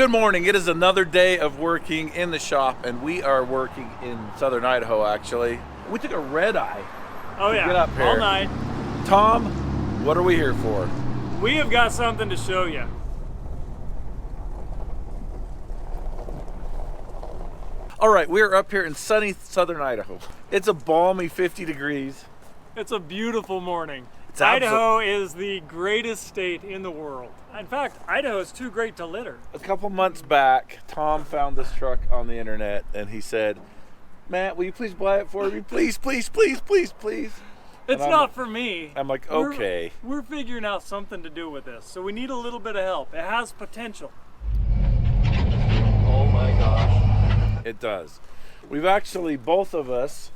Good morning. It is another day of working in the shop, and we are working in southern Idaho, actually. We took a red eye. Oh yeah, get up here. All night. Tom, what are we here for? We have got something to show you. All right, we are up here in sunny southern Idaho. It's a balmy 50 degrees. It's a beautiful morning. It's Idaho is the greatest state in the world. In fact, Idaho is too great to litter. A couple months back, Tom found this truck on the internet, and he said, Matt, will you please buy it for me? Please, please, please, please, please. It's not for me. I'm like, okay. We're figuring out something to do with this, so we need a little bit of help. It has potential. Oh my gosh. It does. We've actually, both of us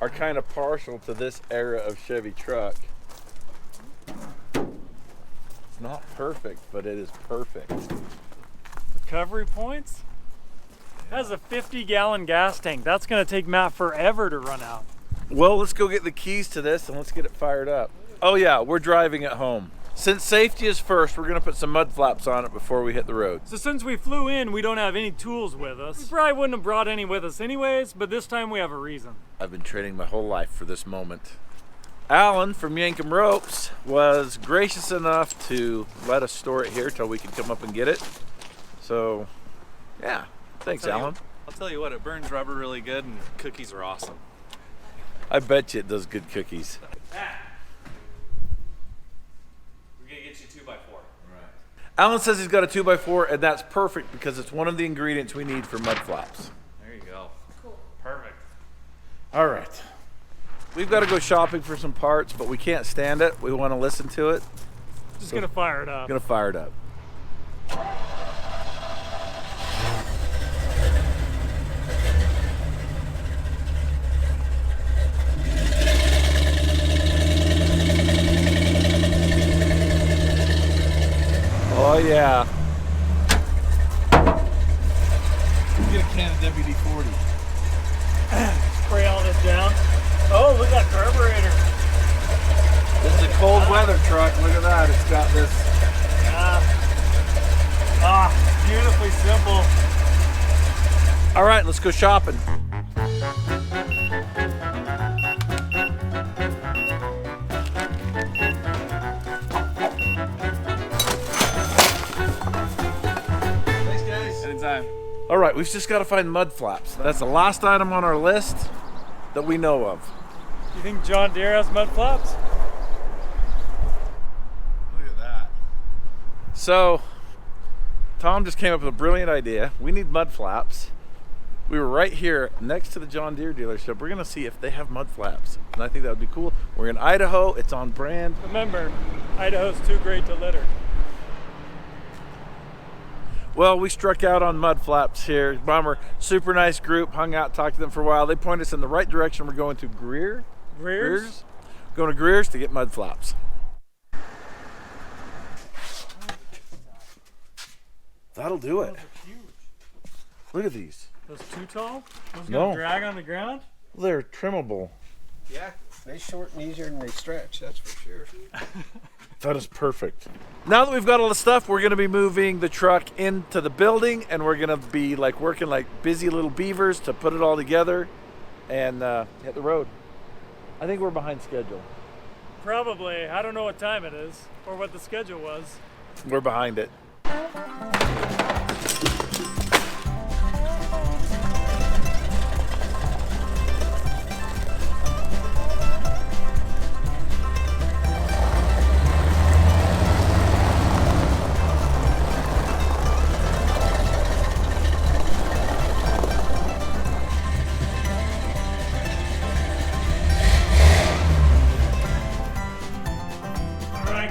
are kind of partial to this era of Chevy truck. It's not perfect, but it is perfect. Recovery points? It has a 50-gallon gas tank. That's gonna take Matt forever to run out. Well, let's go get the keys to this and let's get it fired up. Oh yeah, we're driving it home. Since safety is first, we're gonna put some mud flaps on it before we hit the road. So since we flew in, we don't have any tools with us. We probably wouldn't have brought any with us anyways, but this time we have a reason. I've been training my whole life for this moment. Alan from Yankum Ropes was gracious enough to let us store it here till we can come up and get it. So, yeah, thanks, Alan. I'll tell you what, it burns rubber really good and cookies are awesome. I bet you it does good cookies. We're gonna get you 2x4. Right. Alan says he's got a 2x4, and that's perfect because it's one of the ingredients we need for mud flaps. There you go. Cool. Perfect. All right. We've got to go shopping for some parts, but we can't stand it. We want to listen to it. Just gonna fire it up. Gonna fire it up. Oh yeah. Get a can of WD-40. Spray all this down. Oh, look at that carburetor. This is a cold weather truck. Look at that. It's got this. Beautifully simple. All right, let's go shopping. Thanks, guys. Anytime. All right, we've just got to find mud flaps. That's the last item on our list that we know of. You think John Deere has mud flaps? Look at that. So, Tom just came up with a brilliant idea. We need mud flaps. We were right here next to the John Deere dealership. We're gonna see if they have mud flaps. And I think that would be cool. We're in Idaho, it's on brand. Remember, Idaho's too great to litter. Well, we struck out on mud flaps here. Bummer. Super nice group, hung out, talked to them for a while. They pointed us in the right direction. We're going to Greer's? Going to Greer's to get mud flaps. That'll do it. Those are huge. Look at these. Those too tall? Those No. gonna drag on the ground? They're trimmable. Yeah, they shorten easier than they stretch, that's for sure. That is perfect. Now that we've got all the stuff, we're gonna be moving the truck into the building, and we're gonna be like working like busy little beavers to put it all together and hit the road. I think we're behind schedule. Probably. I don't know what time it is or what the schedule was. We're behind it.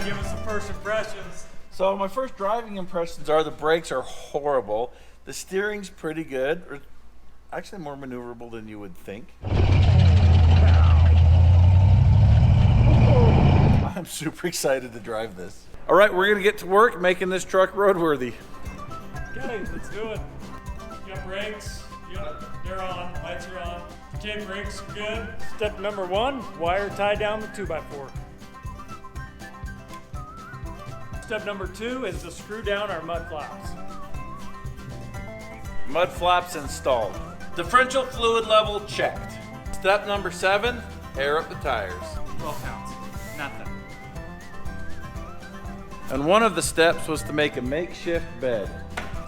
Give us some first impressions. So my first driving impressions are the brakes are horrible. The steering's pretty good, or actually more maneuverable than you would think. I'm super excited to drive this. All right, we're gonna get to work making this truck roadworthy. Okay, let's do it. You got brakes. Yep, they're on. Lights are on. Okay, brakes are good. Step number 1, wire tie down the 2x4. Step number 2 is to screw down our mud flaps. Mud flaps installed. Differential fluid level checked. Step number 7, air up the tires. 12 pounds. Nothing. And one of the steps was to make a makeshift bed.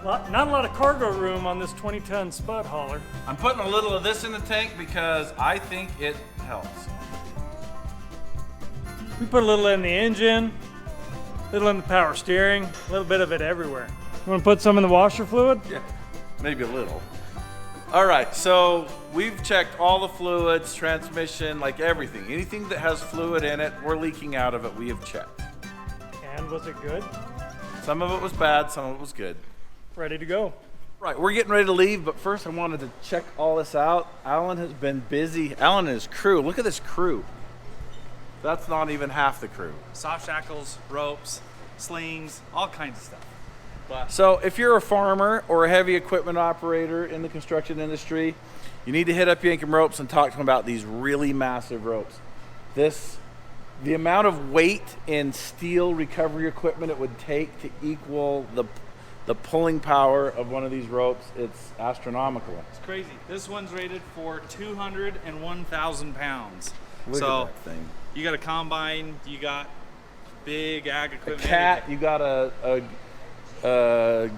Not a lot of cargo room on this 20-ton Spud hauler. I'm putting a little of this in the tank because I think it helps. We put a little in the engine, a little in the power steering, a little bit of it everywhere. You want to put some in the washer fluid? Yeah, maybe a little. All right, so we've checked all the fluids, transmission, like everything. Anything that has fluid in it, we're leaking out of it, we have checked. And was it good? Some of it was bad, some of it was good. Ready to go. Right, we're getting ready to leave, but first I wanted to check all this out. Alan has been busy. Alan and his crew, look at this crew. That's not even half the crew. Soft shackles, ropes, slings, all kinds of stuff. But So if you're a farmer or a heavy equipment operator in the construction industry, you need to hit up Yankum Ropes and talk to them about these really massive ropes. The amount of weight in steel recovery equipment it would take to equal the pulling power of one of these ropes, it's astronomical. it's crazy. This one's rated for 201,000 pounds. Look so at that thing. you got a combine, you got big ag A equipment. cat, you got a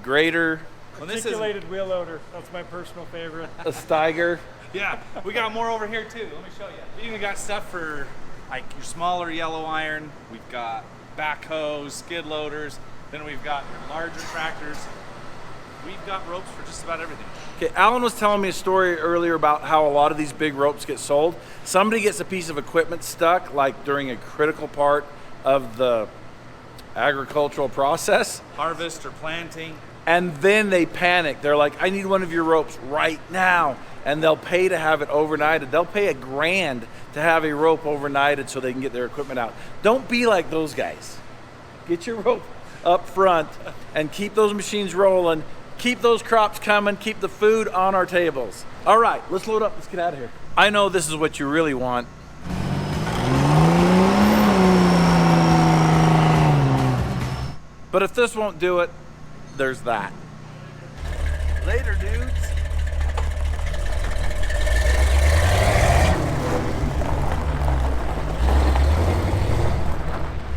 grader, Well, this is, Articulated wheel loader. That's my personal favorite. a Steiger. yeah, we got more over here too. Let me show you. We even got stuff for like your smaller yellow iron. We've got backhoes, skid loaders. Then we've got your larger tractors. We've got ropes for just about everything. Okay, Alan was telling me a story earlier about how a lot of these big ropes get sold. Somebody gets a piece of equipment stuck, like during a critical part of the agricultural process, Harvest or planting. and then they panic. They're like, I need one of your ropes right now. And they'll pay to have it overnighted. They'll pay $1,000 to have a rope overnighted so they can get their equipment out. Don't be like those guys. Get your rope up front and keep those machines rolling. Keep those crops coming. Keep the food on our tables. All right, let's load up. Let's get out of here. I know this is what you really want. But if this won't do it, there's that. Later, dudes.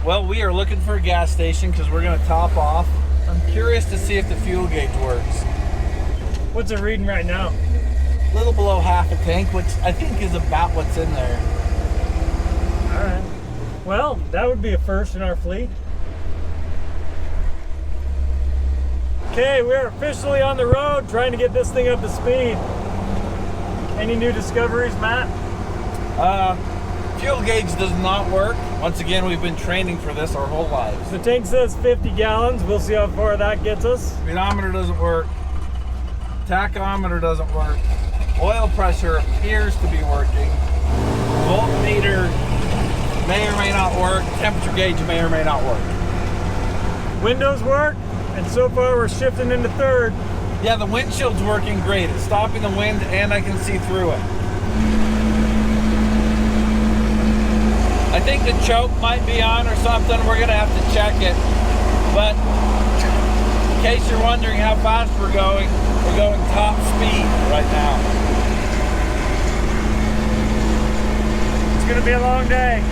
Well, we are looking for a gas station because we're going to top off. I'm curious to see if the fuel gauge works. What's it reading right now? A little below half a tank, which I think is about what's in there. All right. Well, that would be a first in our fleet. Okay, we're officially on the road trying to get this thing up to speed. Any new discoveries, Matt? Fuel gauge does not work. Once again, we've been training for this our whole lives. The tank says 50 gallons. We'll see how far that gets us. Speedometer doesn't work. Tachometer doesn't work. Oil pressure appears to be working. Voltmeter may or may not work. Temperature gauge may or may not work. Windows work, and so far we're shifting into third. Yeah, the windshield's working great. It's stopping the wind and I can see through it. I think the choke might be on or something. We're gonna have to check it. But in case you're wondering how fast we're going top speed right now. It's gonna be a long day.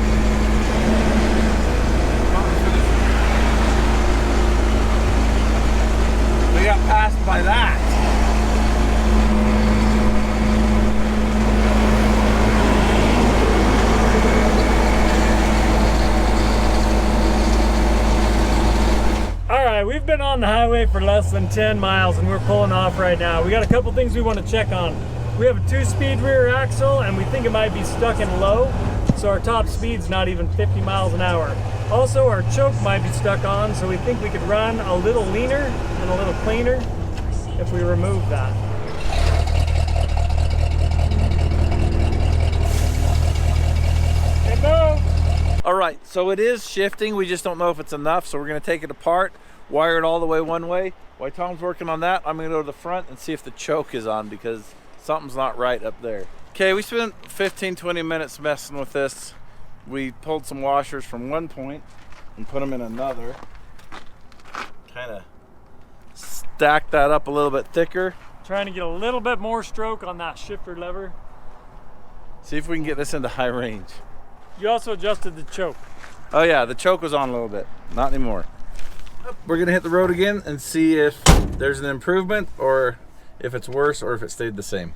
We got passed by that. Alright, we've been on the highway for less than 10 miles and we're pulling off right now. We got a couple things we want to check on. We have a 2-speed rear axle and we think it might be stuck in low, so our top speed's not even 50 miles an hour. Also, our choke might be stuck on, so we think we could run a little leaner and a little cleaner if we remove that. Hey, move! All right, so it is shifting. We just don't know if it's enough, so we're gonna take it apart, wire it all the way one way. While Tom's working on that, I'm gonna go to the front and see if the choke is on because something's not right up there. Okay, we spent 15-20 minutes messing with this. We pulled some washers from one point and put them in another. Kind of stacked that up a little bit thicker. Trying to get a little bit more stroke on that shifter lever. See if we can get this into high range. You also adjusted the choke. Oh yeah, the choke was on a little bit. Not anymore. We're gonna hit the road again and see if there's an improvement or if it's worse or if it stayed the same.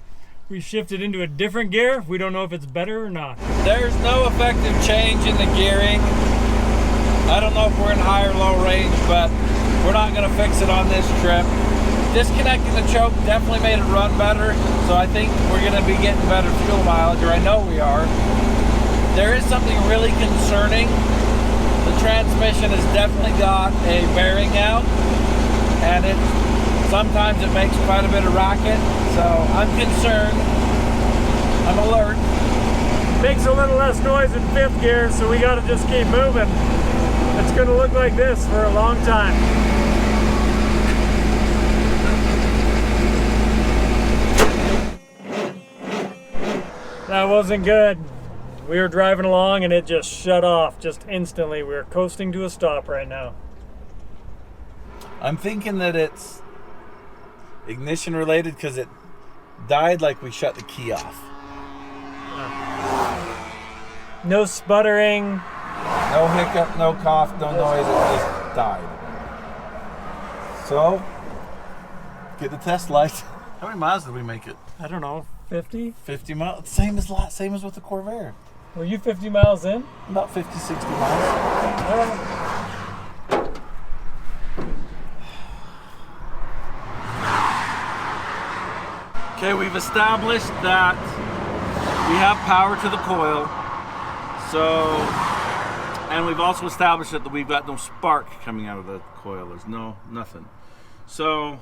We shifted into a different gear. We don't know if it's better or not. There's no effective change in the gearing. I don't know if we're in high or low range, but we're not gonna fix it on this trip. Disconnecting the choke definitely made it run better, so I think we're gonna be getting better fuel mileage, or I know we are. There is something really concerning. The transmission has definitely got a bearing out, and sometimes it makes quite a bit of racket, so I'm concerned. I'm alert. Makes a little less noise in 5th gear, so we gotta just keep moving. It's gonna look like this for a long time. That wasn't good. We were driving along and it just shut off just instantly. We were coasting to a stop right now. I'm thinking that it's ignition related because it died like we shut the key off. No sputtering. No hiccup, no cough, no noise, it just died. So, get the test light. How many miles did we make it? I don't know, 50? 50 miles, same as with the Morrvair. Were you 50 miles in? About 50, 60 miles. Okay, we've established that we have power to the coil. So, and we've also established that we've got no spark coming out of the coil. There's nothing. So,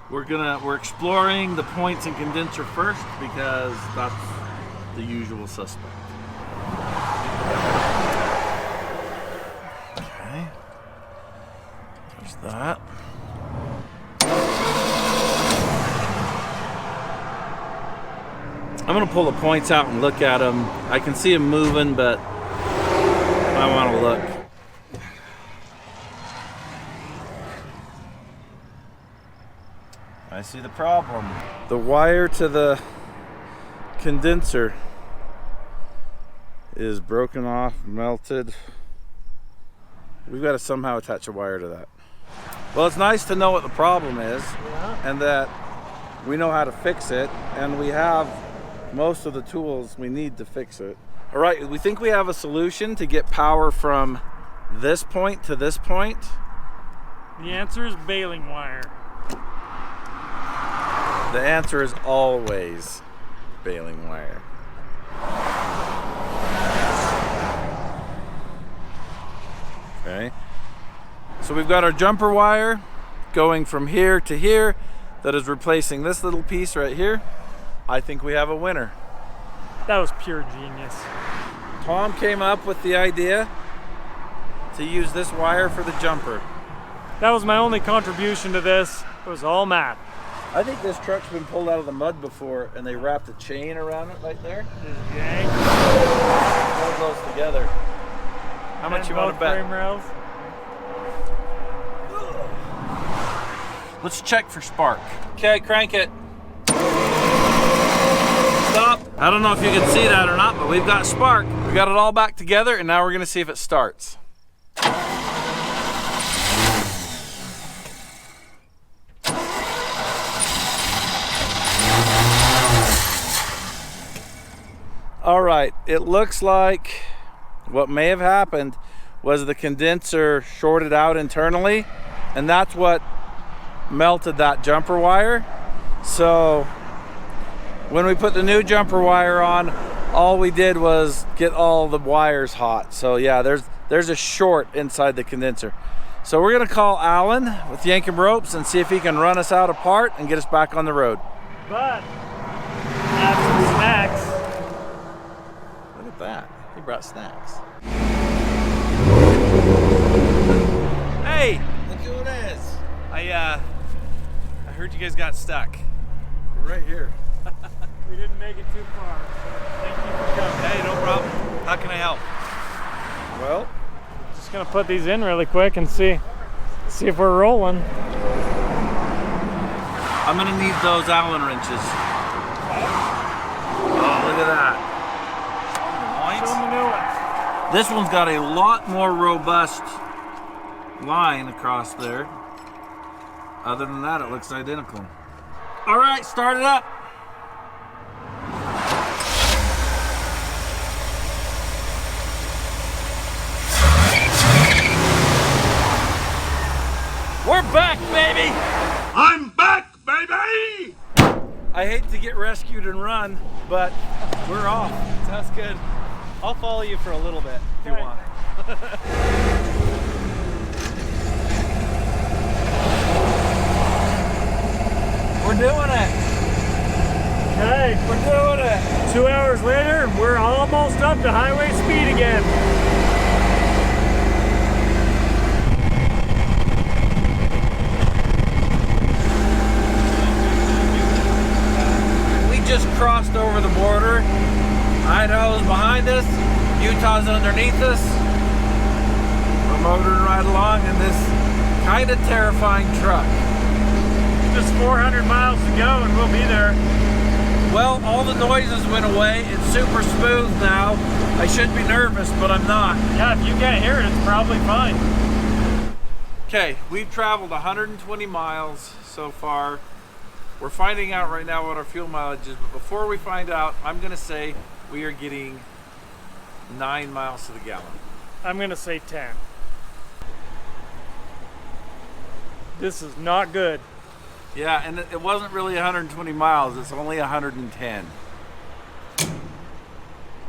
we're exploring the points and condenser first because that's the usual suspect. Okay. There's that. I'm gonna pull the points out and look at them. I can see them moving, but I want to look. I see the problem. The wire to the condenser is broken off, melted. We've got to somehow attach a wire to that. Well, it's nice to know what the problem is, and that we know how to fix it, and we have most of the tools we need to fix it. All right, we think we have a solution to get power from this point to this point. The answer is baling wire. The answer is always baling wire. Okay. So we've got our jumper wire going from here to here that is replacing this little piece right here. I think we have a winner. That was pure genius. Tom came up with the idea to use this wire for the jumper. That was my only contribution to this. It was all Matt. I think this truck's been pulled out of the mud before and they wrapped a chain around it right there. Just yank. Hold those together. How much you want to bet? Frame rails. Let's check for spark. Okay, crank it. Stop. I don't know if you can see that or not, but we've got spark. We got it all back together, and now we're gonna see if it starts. All right, it looks like what may have happened was the condenser shorted out internally, and that's what melted that jumper wire. So when we put the new jumper wire on, all we did was get all the wires hot. So yeah, there's a short inside the condenser. So we're gonna call Alan with Yankum ropes and see if he can run us out apart and get us back on the road. But have some snacks. Look at that, he brought snacks. Hey, Look who it is. I heard you guys got stuck. We're right here. We didn't make it too far. Thank you for coming. Hey, no problem. How can I help? Well, Just gonna put these in really quick and see if we're rolling. I'm gonna need those Allen wrenches. Oh, look at that. Show them the new one. This one's got a lot more robust line across there. Other than that, it looks identical. All right, start it up. We're back, baby! I'm back, baby! I hate to get rescued and run, but we're off. Sounds good. I'll follow you for a little bit if you want. We're doing it. Okay, We're doing it. 2 hours later, we're almost up to highway speed again. We just crossed over the border. Idaho's behind us. Utah's underneath us. We're motoring right along in this kind of terrifying truck. Just 400 miles to go and we'll be there. Well, all the noises went away. It's super smooth now. I should be nervous, but I'm not. Yeah, if you can't hear it, it's probably fine. Okay, we've traveled 120 miles so far. We're finding out right now what our fuel mileage is, but before we find out, I'm gonna say we are getting 9 miles to the gallon. I'm gonna say 10. This is not good. Yeah, and it wasn't really 120 miles, it's only 110.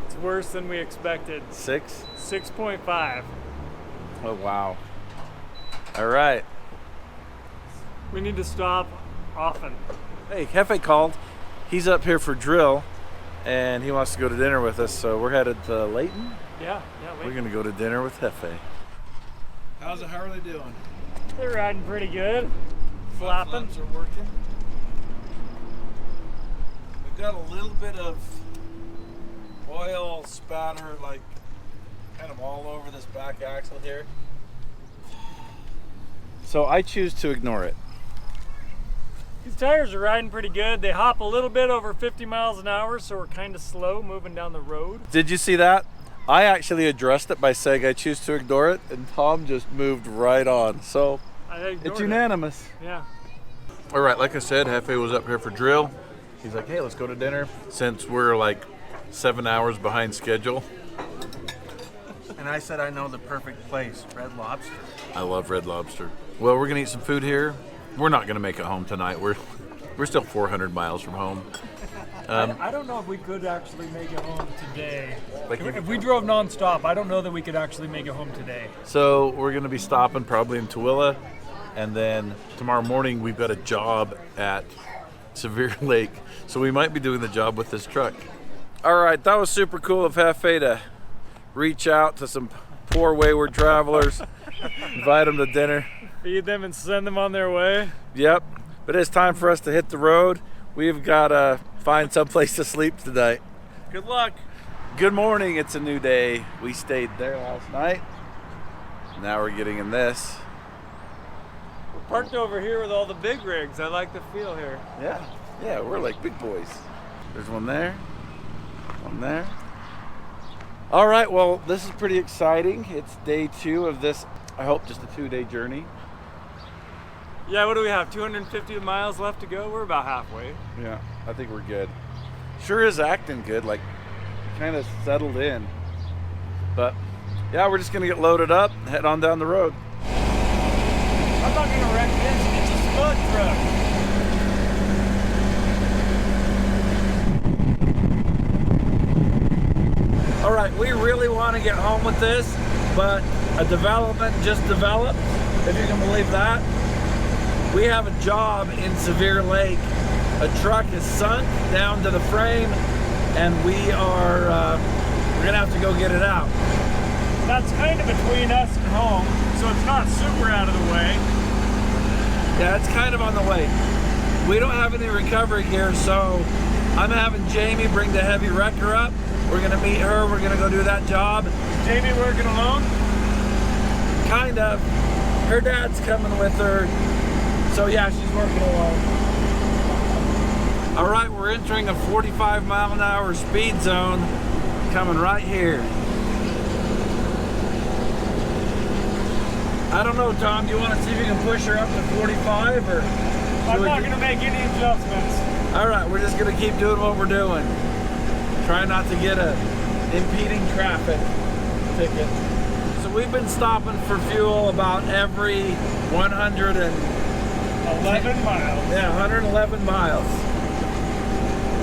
It's worse than we expected. 6? 6.5. Oh, wow. All right. We need to stop often. Hey, Hefe called. He's up here for drill, and he wants to go to dinner with us, so we're headed to Layton. Yeah, We're gonna go to dinner with Hefe. How are they doing? They're riding pretty good. Flapping. Flaps are working. We've got a little bit of oil spatter, like kind of all over this back axle here. So I choose to ignore it. These tires are riding pretty good. They hop a little bit over 50 miles an hour, so we're kind of slow moving down the road. Did you see that? I actually addressed it by saying I choose to ignore it, and Tom just moved right on. So it's unanimous. Yeah. All right, like I said, Hefe was up here for drill. He's like, hey, let's go to dinner. Since we're like 7 hours behind schedule. And I said I know the perfect place, Red Lobster. I love Red Lobster. Well, we're gonna eat some food here. We're not gonna make it home tonight. We're still 400 miles from home. I don't know if we could actually make it home today. Like If we drove nonstop, I don't know that we could actually make it home today. So we're gonna be stopping probably in Tooele, and then tomorrow morning we've got a job at Severe Lake, so we might be doing the job with this truck. All right, that was super cool of Hefe to reach out to some poor wayward travelers, invite them to dinner. Feed them and send them on their way. Yep, but it's time for us to hit the road. We've got to find someplace to sleep tonight. Good luck. Good morning, it's a new day. We stayed there last night. Now we're getting in this. We're parked over here with all the big rigs. I like the feel here. Yeah, we're like big boys. There's one there, one there. All right, well, this is pretty exciting. It's day 2 of this, I hope, just a 2-day journey. Yeah, what do we have? 250 miles left to go? We're about halfway. Yeah, I think we're good. Sure is acting good, like kind of settled in. But yeah, we're just gonna get loaded up and head on down the road. I'm not gonna wreck this. It's a Spud truck. All right, we really want to get home with this, but a development just developed, if you can believe that. We have a job in Severe Lake. A truck is sunk down to the frame, and we're gonna have to go get it out. That's kind of between us and home, so it's not super out of the way. Yeah, it's kind of on the way. We don't have any recovery gear, so I'm having Jamie bring the heavy wrecker up. We're gonna meet her, we're gonna go do that job. Jamie working alone? Kind of. Her dad's coming with her. So yeah, she's working alone. All right, we're entering a 45-mile-an-hour speed zone coming right here. I don't know, Tom, do you want to see if you can push her up to 45 or? I'm not going to make any adjustments. All right, we're just going to keep doing what we're doing. Try not to get a impeding traffic ticket. So we've been stopping for fuel about every 111 miles. Yeah, 111 miles.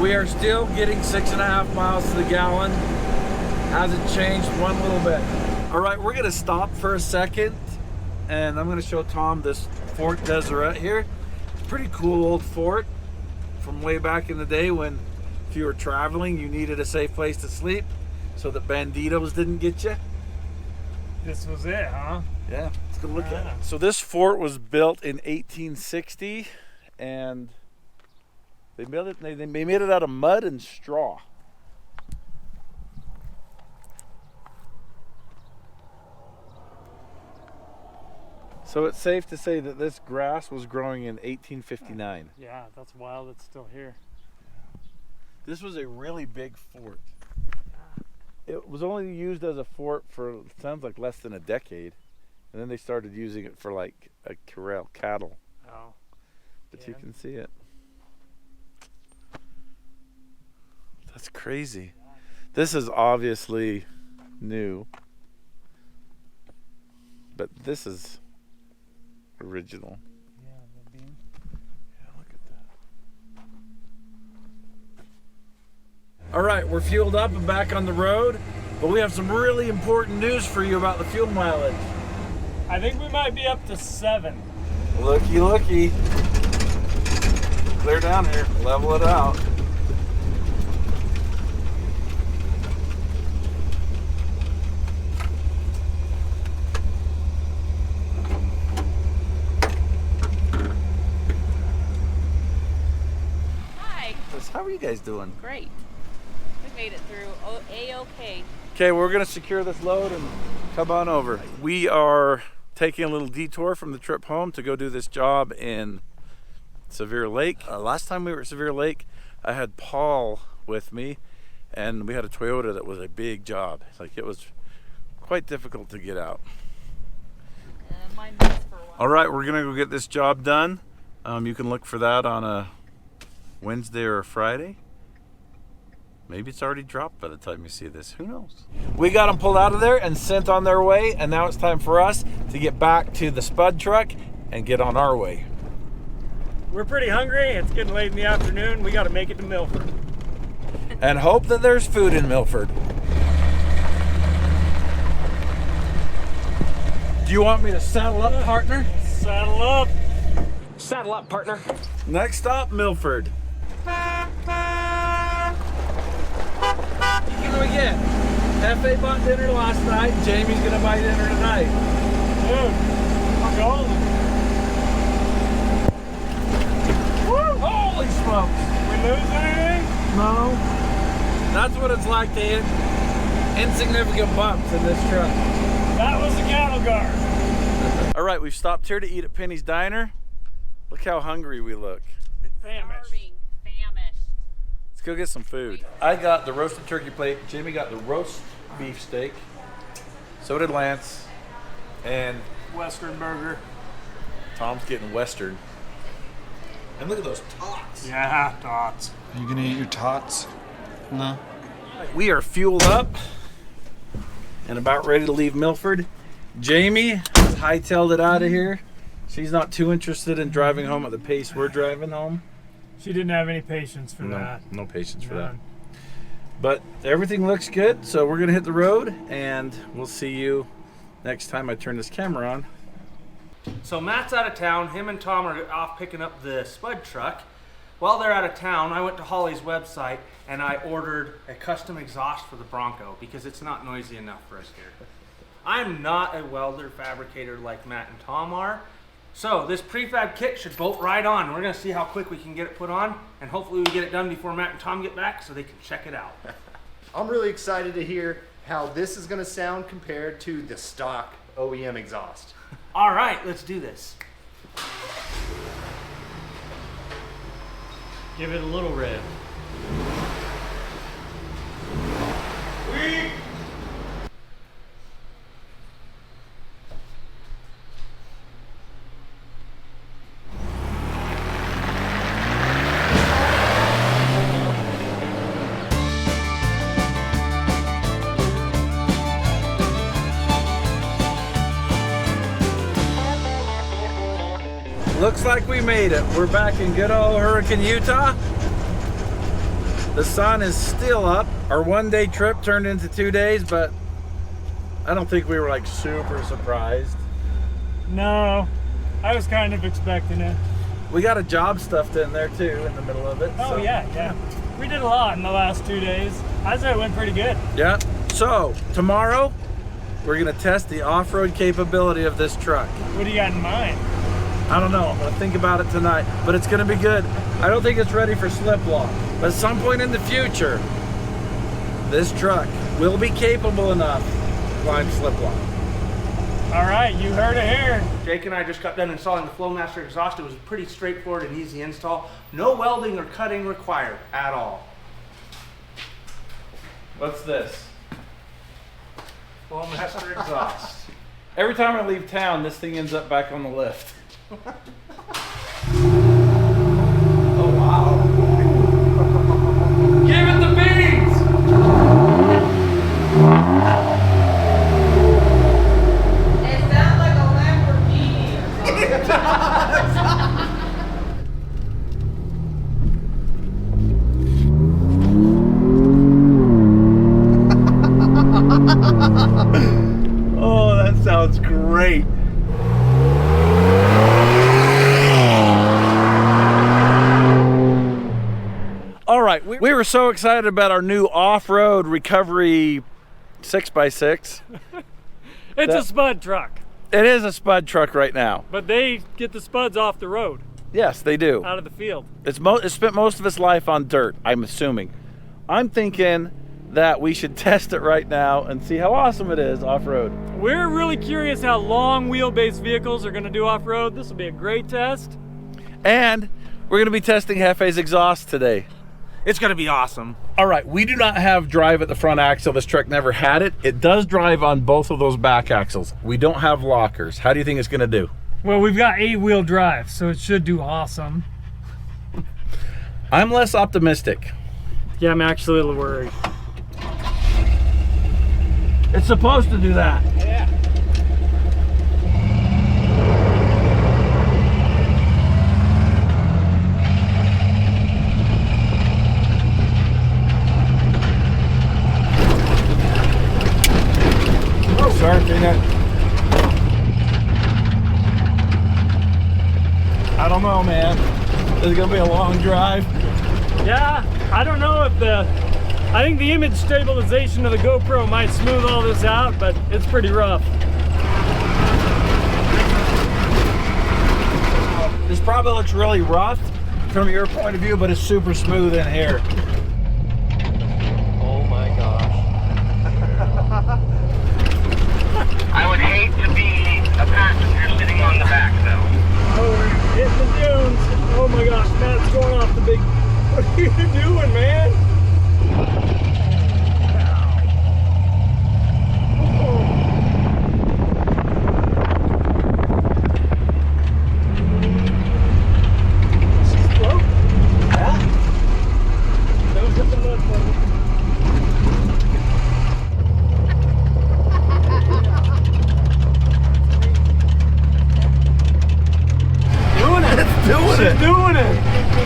We are still getting 6.5 miles to the gallon. Hasn't changed one little bit. All right, we're gonna stop for a second and I'm gonna show Tom this Fort Deseret here. It's a pretty cool old fort from way back in the day when if you were traveling, you needed a safe place to sleep so that banditos didn't get you. This was it, huh? Yeah, let's go look at it. So this fort was built in 1860, and they made it out of mud and straw. So it's safe to say that this grass was growing in 1859. Yeah, that's wild. It's still here. This was a really big fort. It was only used as a fort for, sounds like, less than a decade. And then they started using it for like a corral cattle. Oh. But Yeah. you can see it. That's crazy. This is obviously new. But this is original. Yeah, the beam. Yeah, look at that. All right, we're fueled up and back on the road, but we have some really important news for you about the fuel mileage. I think we might be up to 7. Looky, looky. Clear down here, level it out. Hi. How are you guys doing? Great. We made it through A-OK. Okay, we're gonna secure this load and come on over. We are taking a little detour from the trip home to go do this job in Severe Lake. Last time we were at Severe Lake, I had Paul with me, and we had a Toyota that was a big job. Like, it was quite difficult to get out. Mine was for a while. All right, we're gonna go get this job done. You can look for that on a Wednesday or a Friday. Maybe it's already dropped by the time you see this. Who knows? We got them pulled out of there and sent on their way, and now it's time for us to get back to the Spud truck and get on our way. We're pretty hungry. It's getting late in the afternoon. We got to make it to Milford. And hope that there's food in Milford. Do you want me to saddle up, partner? Saddle up. Saddle up, partner. Next stop, Milford. What do we get? Hefe bought dinner last night. Jamie's gonna buy dinner tonight. Dude, I'm golden. Woo! Holy smokes! We lose anything? No. That's what it's like to hit insignificant bumps in this truck. That was the cattle guard. All right, we've stopped here to eat at Penny's Diner. Look how hungry we look. Famished. Starving. Famished. Let's go get some food. I got the roasted turkey plate. Jamie got the roast beef steak. So did Lance. And Western burger. Tom's getting Western. And look at those tots. Yeah, dots. Are you gonna eat your tots? No. We are fueled up and about ready to leave Milford. Jamie has hightailed it out of here. She's not too interested in driving home at the pace we're driving home. She didn't have any patience for that. No patience for that. None. But everything looks good, so we're gonna hit the road and we'll see you next time I turn this camera on. So Matt's out of town. Him and Tom are off picking up the Spud truck. While they're out of town, I went to Holly's website and I ordered a custom exhaust for the Bronco because it's not noisy enough for us here. I'm not a welder fabricator like Matt and Tom are. So this prefab kit should bolt right on. We're gonna see how quick we can get it put on, and hopefully we get it done before Matt and Tom get back so they can check it out. I'm really excited to hear how this is going to sound compared to the stock OEM exhaust. All right, let's do this. Give it a little rev. Looks like we made it. We're back in good old Hurricane, Utah. The sun is still up. Our one-day trip turned into 2 days, but I don't think we were like super surprised. No, I was kind of expecting it. We got a job stuffed in there too in the middle of it. Oh so. yeah. We did a lot in the last 2 days. I'd say it went pretty good. Yeah. So tomorrow we're gonna test the off-road capability of this truck. What do you got in mind? I don't know. I'm gonna think about it tonight, but it's gonna be good. I don't think it's ready for slip walk, but at some point in the future, this truck will be capable enough to climb slip walk. All right, you heard it here. Jake and I just got done installing the Flowmaster exhaust. It was a pretty straightforward and easy install. No welding or cutting required at all. What's this? Flowmaster exhaust. Every time I leave town, this thing ends up back on the lift. Oh wow. Give it the beans! It sounds like a Lamborghini or something. Oh, that sounds great. All right, we were so excited about our new off-road Recovery 6x6. It's a Spud truck, It is a Spud truck right now. but they get the Spuds off the road, Yes, they do. out of the field. It spent most of its life on dirt, I'm assuming. I'm thinking that we should test it right now and see how awesome it is off-road. We're really curious how long wheelbase vehicles are going to do off-road. This will be a great test. And we're gonna be testing Hefe's exhaust today. It's gonna be awesome. All right, we do not have drive at the front axle. This truck never had it. It does drive on both of those back axles. We don't have lockers. How do you think it's gonna do? Well, we've got 8-wheel drive, so it should do awesome. I'm less optimistic. Yeah, I'm actually a little worried. It's supposed to do that. Yeah. I don't know, man. This is gonna be a long drive. Yeah, I don't know if I think the image stabilization of the GoPro might smooth all this out, but it's pretty rough. This probably looks really rough from your point of view, but it's super smooth in here. Oh my gosh. I would hate to be a passenger sitting on the back, though. Oh, we're hitting the dunes. Oh my gosh, Matt's going off the big... What are you doing, man? She's floating. Yeah. Don't hit the mud puddle. She's doing it.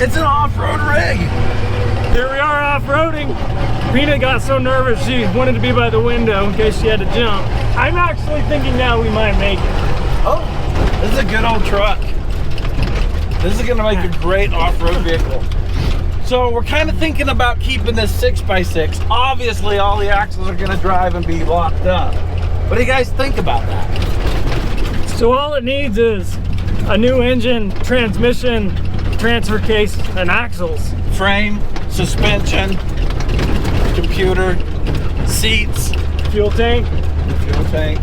It's an off-road rig. Here we are off-roading. Peanut got so nervous she wanted to be by the window in case she had to jump. I'm actually thinking now we might make it. Oh, this is a good old truck. This is gonna make a great off-road vehicle. So we're kind of thinking about keeping this 6x6. Obviously, all the axles are gonna drive and be locked up. What do you guys think about that? So all it needs is a new engine, transmission, transfer case, and axles. Frame, suspension, computer, seats, Fuel tank. fuel tank.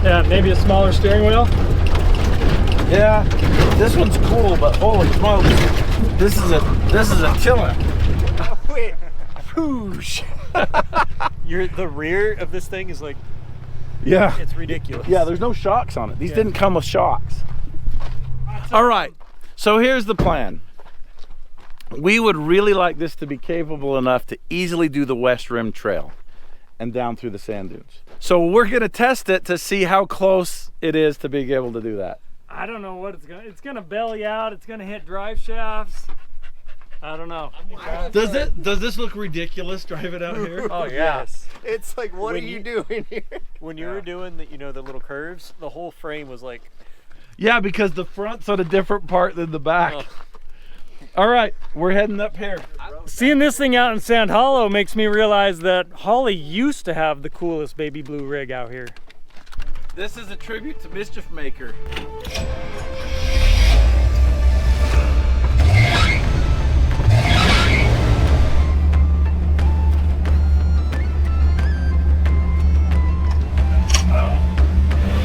Yeah, maybe a smaller steering wheel. Yeah, this one's cool, but holy smokes, this is a killer. Oh, wait. Whoosh. The rear of this thing is like, Yeah. it's ridiculous. Yeah, there's no shocks on it. These didn't come with shocks. All right, so here's the plan. We would really like this to be capable enough to easily do the West Rim Trail and down through the sand dunes. So we're gonna test it to see how close it is to being able to do that. I don't know what it's gonna belly out, it's gonna hit drive shafts. I don't know. Does this look ridiculous driving out here? Oh yeah. Yes. It's like, what When are you you- doing here? When you were doing the, the little curves, the whole frame was like, Yeah, because the front's on a different part than the back. Oh. All right, we're heading up here. seeing this thing out in Sand Hollow makes me realize that Holly used to have the coolest baby blue rig out here. This is a tribute to Mischief Maker.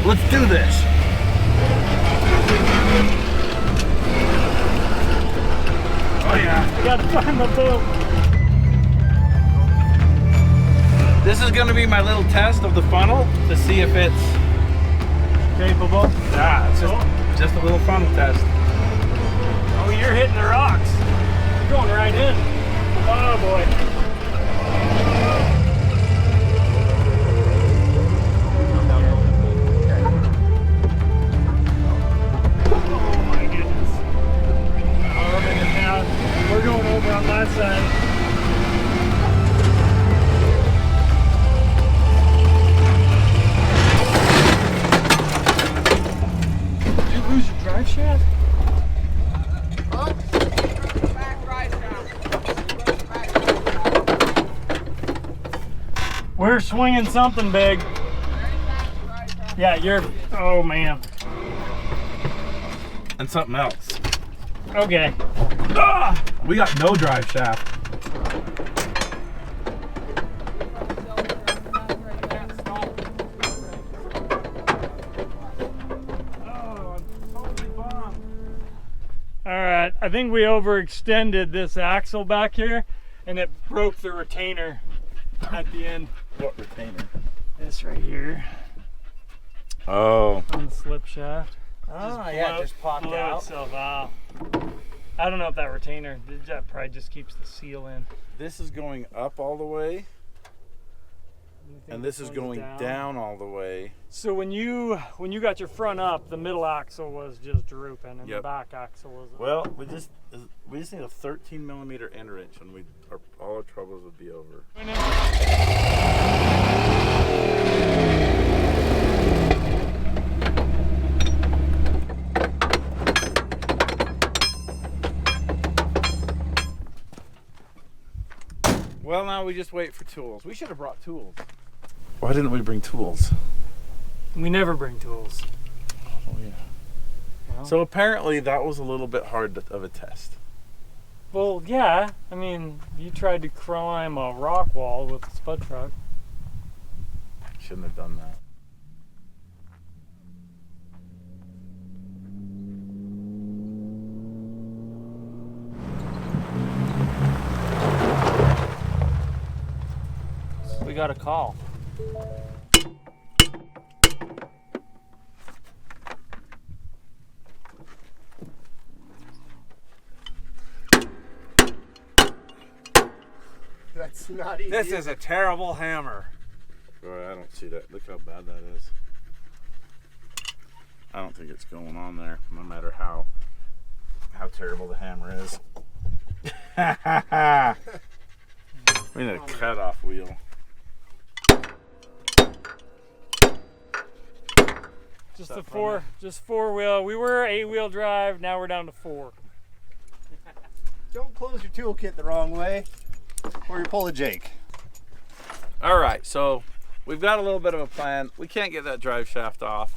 Let's do this. Oh yeah. I gotta find my boat. This is gonna be my little test of the funnel to see if it's Capable. yeah, it's just a little funnel test. Oh, you're hitting the rocks. You're going right in. Oh boy. Oh my goodness. Oh, I'm in it now. We're going over on my side. Did you lose your drive shaft? We're swinging something big. Yeah, you're. Oh man. And something else. Okay. Ah, we got no drive shaft. Oh, I'm totally bombed. All right, I think we overextended this axle back here, and it broke the retainer at the end. What retainer? This right here Oh. on the slip shaft. Oh, yeah, it just popped blew out. itself out. I don't know if that retainer, that probably just keeps the seal in. This is going up all the way, and this is going down all the way. So when you got your front up, the middle axle was just drooping, and the Yep. back axle was. Well, we just need a 13mm end wrench, and all our troubles would be over. Well, now we just wait for tools. We should have brought tools. Why didn't we bring tools? We never bring tools. Oh yeah. Well, So apparently that was a little bit hard of a test. well, yeah. I mean, you tried to climb a rock wall with a Spud truck. Shouldn't have done that. We got a call. That's not easy. This is a terrible hammer. Boy, I don't see that. Look how bad that is. I don't think it's going on there, no matter how terrible the hammer is. We need a cut-off wheel. Just four wheel. We were 8-wheel drive. Now we're down to 4. Don't close your toolkit the wrong way, or you pull a Jake. All right, so we've got a little bit of a plan. We can't get that drive shaft off,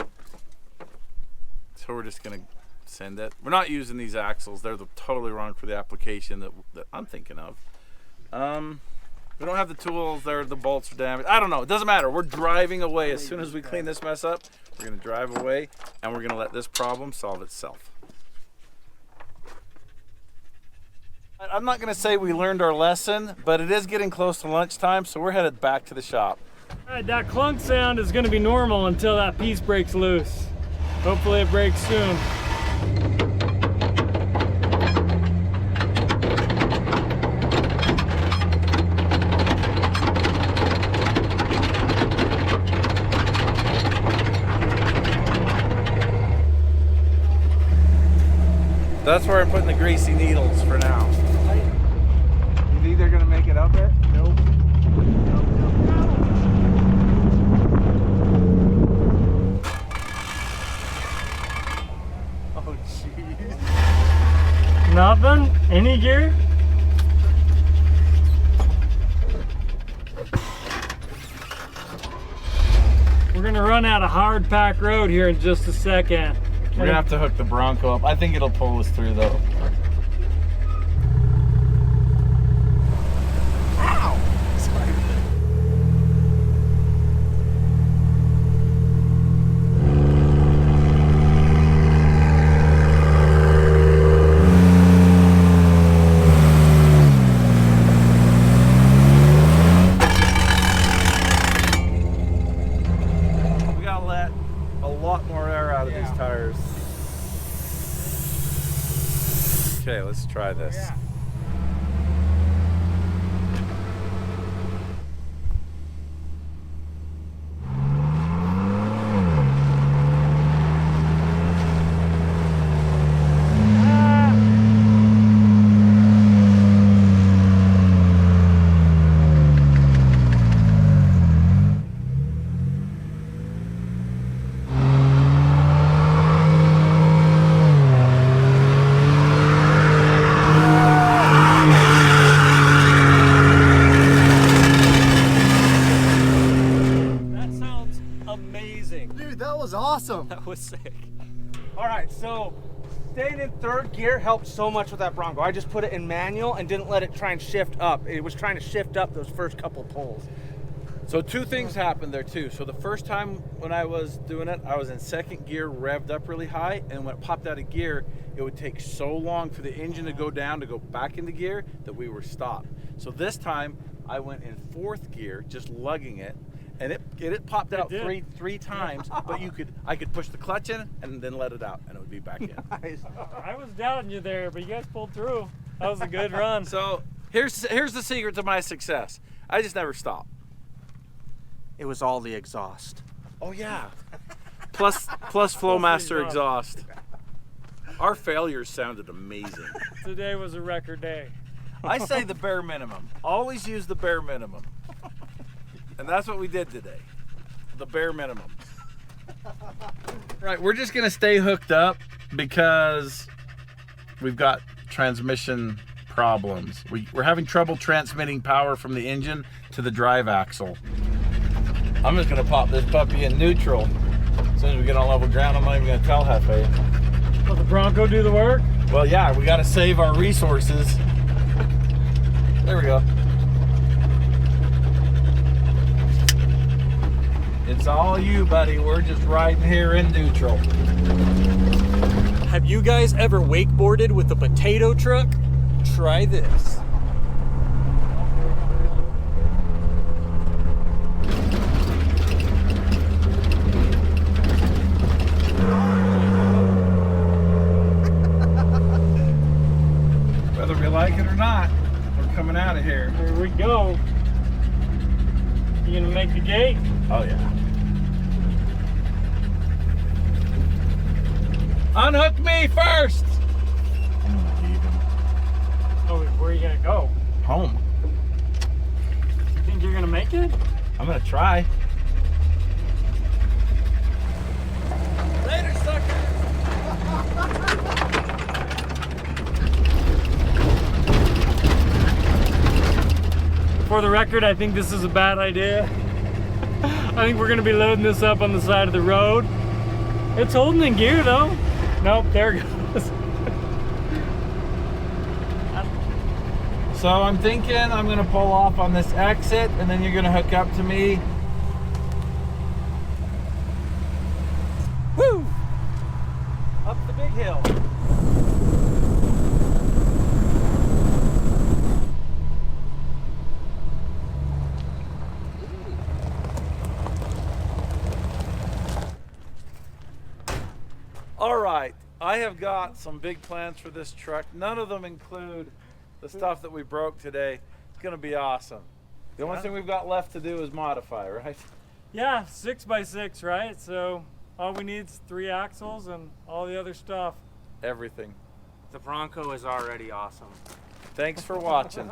so we're just gonna send it. We're not using these axles. They're totally wrong for the application that I'm thinking of. We don't have the tools. The bolts are damaged. I don't know. It doesn't matter. We're driving away as soon as we clean this mess up. We're gonna drive away, and we're gonna let this problem solve itself. I'm not gonna say we learned our lesson, but it is getting close to lunchtime, so we're headed back to the shop. All right, that clunk sound is gonna be normal until that piece breaks loose. Hopefully it breaks soon. That's where I'm putting the greasy needles for now. You think they're gonna make it up there? Nope. Oh jeez. Nothing? Any gear? We're gonna run out of hard pack road here in just a second. We're gonna have to hook the Bronco up. I think it'll pull us through though. Ow! Sorry. We gotta let a lot more air out of these tires. Okay, let's try this. Awesome. That was sick. All right, so staying in third gear helped so much with that Bronco. I just put it in manual and didn't let it try and shift up. It was trying to shift up those first couple pulls. So two things happened there too. So the first time when I was doing it, I was in second gear, revved up really high, and when it popped out of gear, it would take so long for the engine to go down to go back into gear that we were stopped. So this time I went in fourth gear, just lugging it, and it popped out three times, but I could push the clutch in and then let it out, and it would be back in. Nice. I was doubting you there, but you guys pulled through. That was a good run. So here's the secret to my success. I just never stop. It was all the exhaust. Oh yeah. Plus Flowmaster exhaust. Our failures sounded amazing. Today was a record day. I say the bare minimum. Always use the bare minimum. And that's what we did today. The bare minimum. Right, we're just gonna stay hooked up because we've got transmission problems. We're having trouble transmitting power from the engine to the drive axle. I'm just gonna pop this puppy in neutral. As soon as we get on level ground, I'm not even gonna tell Hefe. Will the Bronco do the work? Well, yeah, we gotta save our resources. There we go. It's all you, buddy. We're just riding here in neutral. Have you guys ever wakeboarded with a potato truck? Try this. Whether we like it or not, we're coming out of here. Here we go. You gonna make the gate? Oh yeah. Unhook me first! Oh, where are you gonna go? Home. You think you're gonna make it? I'm gonna try. Later, sucker! For the record, I think this is a bad idea. I think we're gonna be loading this up on the side of the road. It's holding in gear though. Nope, there it goes. So I'm thinking I'm gonna pull off on this exit and then you're gonna hook up to me. Woo! hill. All right, I have got some big plans for this truck. None of them include the stuff that we broke today. It's gonna be awesome. The only thing we've got left to do is modify, right? Yeah, 6x6, right? So all we need is 3 axles and all the other stuff. Everything. The Bronco is already awesome. Thanks for watching.